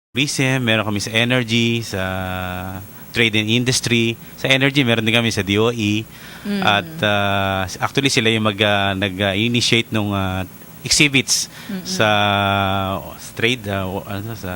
tourism, meron kami sa energy, sa trade and industry. Sa energy, meron din kami sa DOE. At actually, sila yung nag-initiate nung exhibits sa trade, sa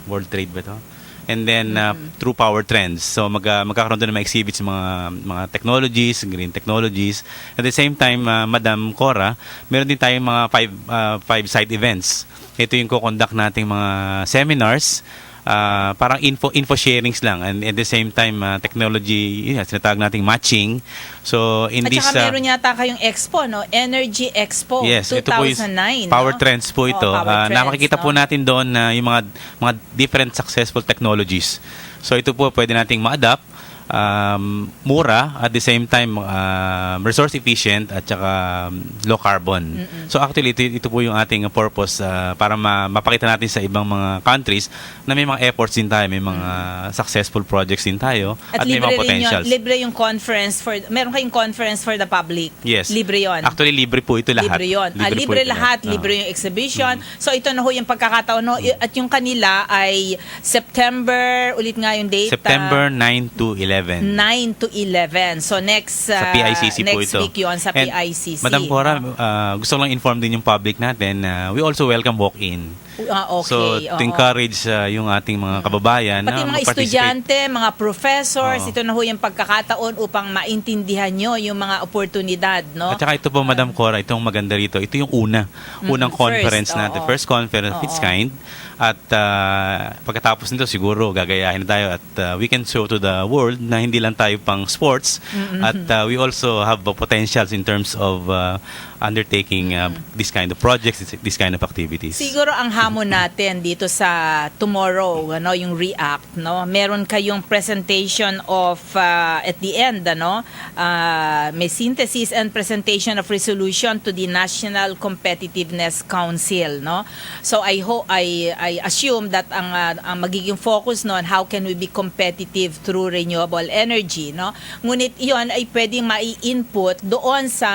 World Trade ba to? And then, through Power Trends. So, magkakaroon doon ng mga exhibits, mga technologies, green technologies. At the same time, Madam Cora, meron din tayong mga five side events. Ito yung kukonduct nating mga seminars, parang info sharings lang, and at the same time technology, sinatawag nating matching. So in At this saka meron yata kayong expo, no? Energy Expo, yes, 2009. ito po yung Power Trends po ito. Power Trends, Nakikita po natin doon yung mga different successful technologies. So ito po pwede nating ma-adapt, mura, at the same time resource efficient, at saka low carbon. So actually ito po yung ating purpose, para mapakita natin sa ibang mga countries na may mga efforts din tayo, may mga successful projects din tayo, at may mga potentials. Libre yung conference meron kayong conference for the public. Yes. Libre yon. Actually libre po ito lahat. Libre yun. Libre lahat. Libre yung exhibition. So ito na ho yung pagkakataon. No? At yung kanila ay September, ulit nga yung date. September 9 to 11. 9 to 11. So next Sa PICC po next ito. week yun sa And PICC. Madam Cora, gusto ko lang inform din yung public natin, we also welcome walk-in. Okay. So to encourage yung ating mga kababayan Pati na mga mag-participate. estudyante, mga professors, ito na ho yung pagkakataon upang maintindihan nyo yung mga oportunidad, no? At saka ito po, Madam Cora, itong maganda rito, ito yung unang conference natin, first conference of its kind. At pagkatapos nito siguro gagayahin na tayo, at we can show to the world na hindi lang tayo pang sports, at we also have potentials in terms of undertaking this kind of projects, this kind of activities. Siguro ang hamon natin dito sa tomorrow, ano, yung React, no? Meron kayong presentation of at the end, ano, may synthesis and presentation of resolution to the National Competitiveness Council, no? So I assume that ang magiging focus noon, how can we be competitive through renewable energy, no? Ngunit iyon ay pwedeng mai-input doon sa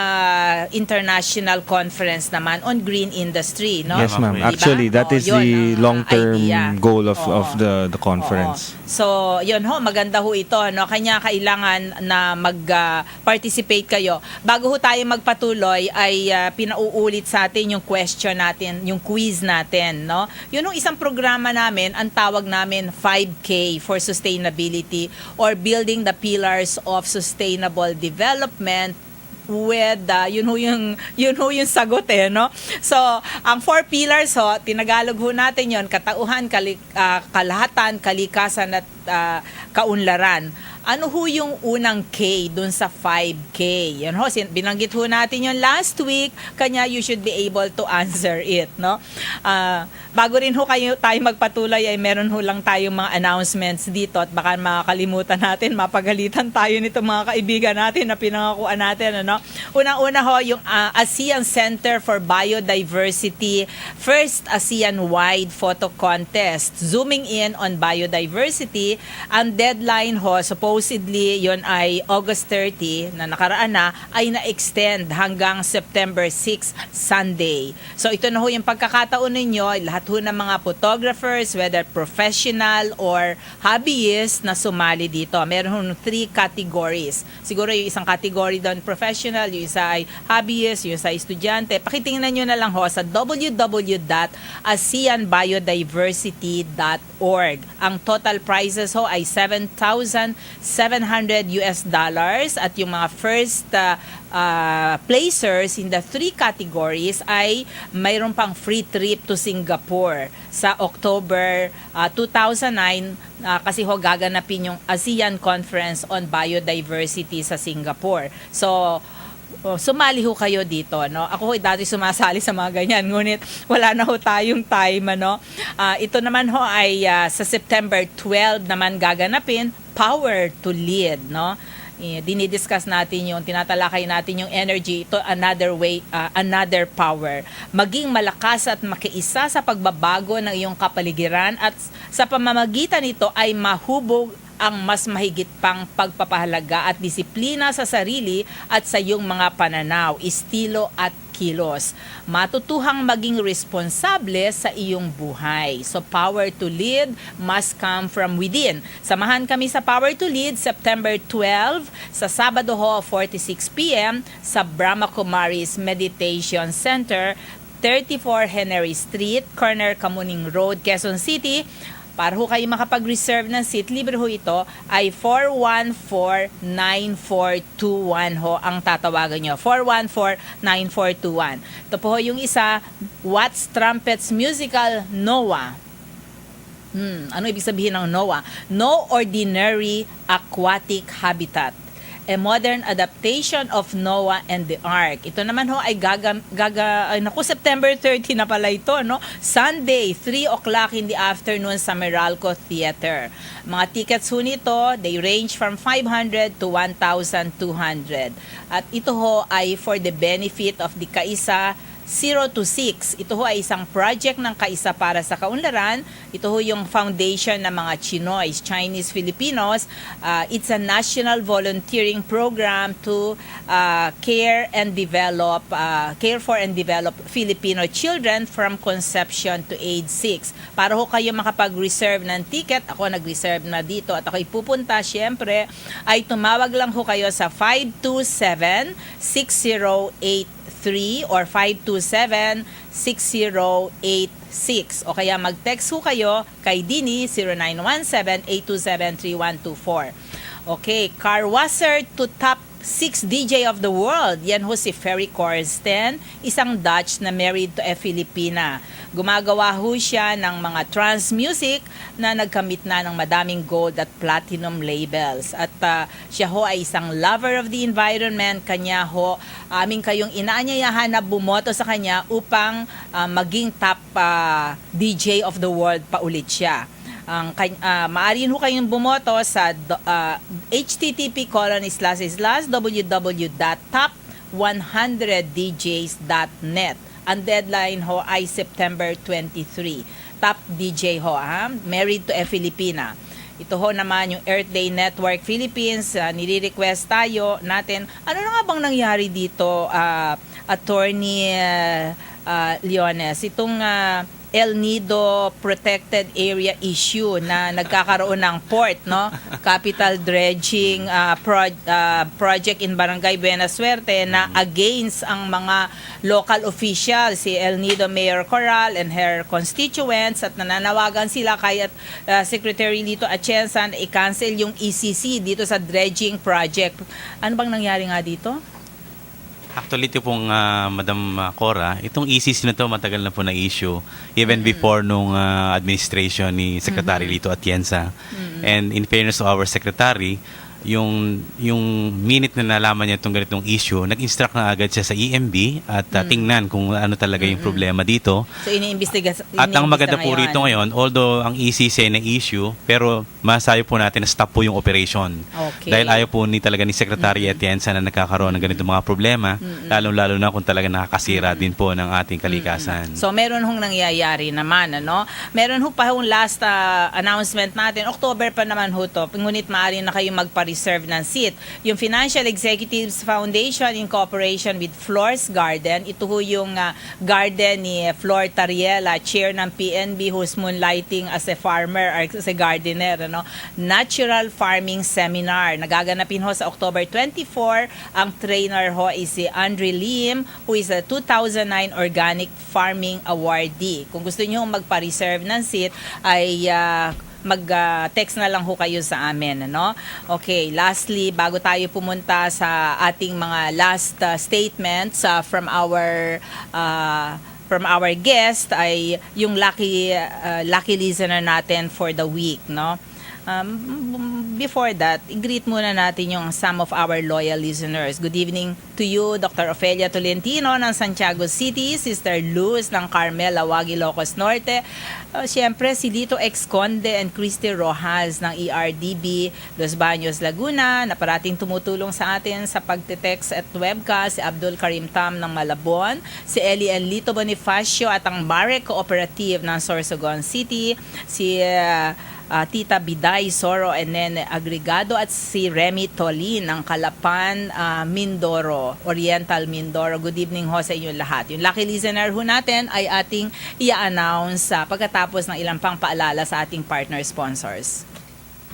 international conference naman on green industry, no? Yes, ma'am. Diba? Actually, that is Yun the ang long-term idea. goal of the conference. So, yun ho, maganda ho ito, no? Kanya kailangan na mag-participate kayo. Bago ho tayo magpatuloy, ay pinauulit sa atin yung question natin, yung quiz natin, no? Yun yung isang programa namin, ang tawag namin 5K for Sustainability, or Building the Pillars of Sustainable Development with yun ho yung sagot, no? So ang 4 pillars ho, tinagalog ho natin yon: katauhan, kalahatan, kalikasan, at kaunlaran. Ano ho yung unang K dun sa 5K? Yan ho, binanggit ho natin yon last week, kanya you should be able to answer it, no? Bago rin ho tayo magpatuloy, ay meron ho lang tayong mga announcements dito, at baka makakalimutan natin, mapagalitan tayo nito mga kaibigan natin na pinangakuan natin, ano? Unang-una ho, yung ASEAN Center for Biodiversity first ASEAN-wide photo contest, zooming in on biodiversity. Ang deadline ho, supposedly yon ay August 30 na nakaraan na, ay na-extend hanggang September 6, Sunday. So ito na ho yung pagkakataon ninyo, lahat ho ng mga photographers, whether professional or hobbyist, na sumali dito. Meron ho 3 categories. Siguro yung isang category doon professional, yung isa ay hobbyist, yung isa ay estudyante. Pakitingnan nyo na lang ho sa www.aseanbiodiversity.org. Ang total prizes ho ay $7,700 at yung mga first placers in the 3 categories ay mayroon pang free trip to Singapore sa October 2009, kasi ho gaganapin yung ASEAN Conference on Biodiversity sa Singapore. So sumali ho kayo dito, no? Ako ho dati sumasali sa mga ganyan, ngunit wala na ho tayong time, ano? Ito naman ho ay sa September 12 naman gaganapin, Power to Lead, no? Dinidiscuss natin yung, tinatalakay natin yung energy, ito another way, another power. Maging malakas at makiisa sa pagbabago ng iyong kapaligiran, at sa pamamagitan nito ay ang mas mahigit pang pagpapahalaga at disiplina sa sarili at sa iyong mga pananaw, estilo at kilos. Matutuhang maging responsable sa iyong buhay. So power to lead must come from within. Samahan kami sa Power to Lead September 12 sa Sabado ho 46 p.m. sa Brahma Kumaris Meditation Center, 34 Henry Street, corner Kamuning Road, Quezon City. Para ho kayo makapag-reserve ng seat, libre ho ito, ay 414-9421 ho ang tatawagan nyo. 414-9421. Ito po ho yung isa, Watts Trumpets Musical NOAA. Ano ibig sabihin ng NOAA? No Ordinary Aquatic Habitat. A modern adaptation of Noah and the Ark. Ito naman ho ay September 30 na pala ito, no? Sunday, 3 o'clock in the afternoon sa Meralco Theater. Mga tickets ho nito, they range from 500 to 1,200. At ito ho ay for the benefit of the Kaisa 0 to 6. Ito ho ay isang project ng Kaisa para sa Kaunlaran. Ito ho yung foundation ng mga Chinoys, Chinese Filipinos. It's a national volunteering program to care for and develop Filipino children from conception to age 6. Para ho kayo makapag-reserve ng ticket, ako nag-reserve na dito at ako ipupunta, syempre, ay tumawag lang ho kayo sa 527-6083 or 527-6086 o kaya mag-text ho kayo kay Dini 0917-827-3124. Okay, car washer to top 6 DJ of the world. Yan ho si Ferry Corsten, isang Dutch na married to a Filipina. Gumagawa ho siya ng mga trance music na nagkamit na ng madaming gold at platinum labels. At siya ho ay isang lover of the environment. Kanya ho, aming kayong inaanyayahan na bumoto sa kanya upang maging top DJ of the world pa ulit siya. Maaari ho kayong bumoto sa http://www.top100djs.net. Ang deadline ho ay September 23. Top DJ ho, married to a Filipina. Ito ho naman yung Earth Day Network Philippines. Nire-request tayo natin. Ano na nga bang nangyari dito, Attorney Leones? Itong El Nido Protected Area issue na nagkakaroon ng port, no? Capital dredging project in Barangay Buena Suerte na against ang mga local officials, si El Nido Mayor Coral and her constituents, at nananawagan sila kay Secretary Lito Atienza na i-cancel yung ECC dito sa dredging project. Ano bang nangyari nga dito? Actually, ito pong Madam Cora, itong ECC na to matagal na po na issue even before nung administration ni Secretary Lito Atienza. And in fairness to our Secretary, yung minute na nalaman niya itong ganitong issue, nag-instruct na agad siya sa EMB at tingnan kung ano talaga yung problema dito. So, iniimbestiga At ang maganda po rito ngayon, although ang ECC na issue, pero masayo po natin na stop po yung operation. Okay. Dahil ayaw po talaga ni Secretary Atienza na nagkakaroon ng ganitong mga problema, lalong-lalo na kung talaga nakakasira din po ng ating kalikasan. So, meron hong nangyayari naman, ano? Meron ho pa hong last announcement natin. October pa naman ho to. Ngunit maaari na kayong magpa-reserve ng seat. Yung Financial Executives Foundation in cooperation with Flor's Garden. Ito ho yung garden ni Flor Tariela, chair ng PNB, who's moonlighting as a farmer or as a gardener, ano? Natural Farming Seminar. Nagaganapin ho sa October 24. Ang trainer ho is si Andre Lim, who is a 2009 Organic Farming Awardee. Kung gusto niyo magpa-reserve ng seat, ay mag-text na lang ho kayo sa amin, ano? Okay, lastly, bago tayo pumunta sa ating mga last statements from our guest, ay yung lucky listener natin for the week, no? Before that, i-greet muna natin yung some of our loyal listeners. Good evening to you, Dr. Ofelia Tolentino ng Santiago City, Sister Luz ng Carmel, Awagi, Ilocos Norte, siyempre si Lito X Conde and Christy Rojas ng ERDB, Los Baños, Laguna, na parating tumutulong sa atin sa pagte-text at webcast, si Abdul Karim Tam ng Malabon, si Eli and Lito Bonifacio at ang Barek Cooperative ng Sorsogon City, si Tita Biday Soro and Nene Agregado at si Remy Tolin ng Calapan, Mindoro, Oriental Mindoro. Good evening ho sa inyong lahat. Yung lucky listener ho natin ay ating i-announce pagkatapos ng ilang pang paalala sa ating partner sponsors.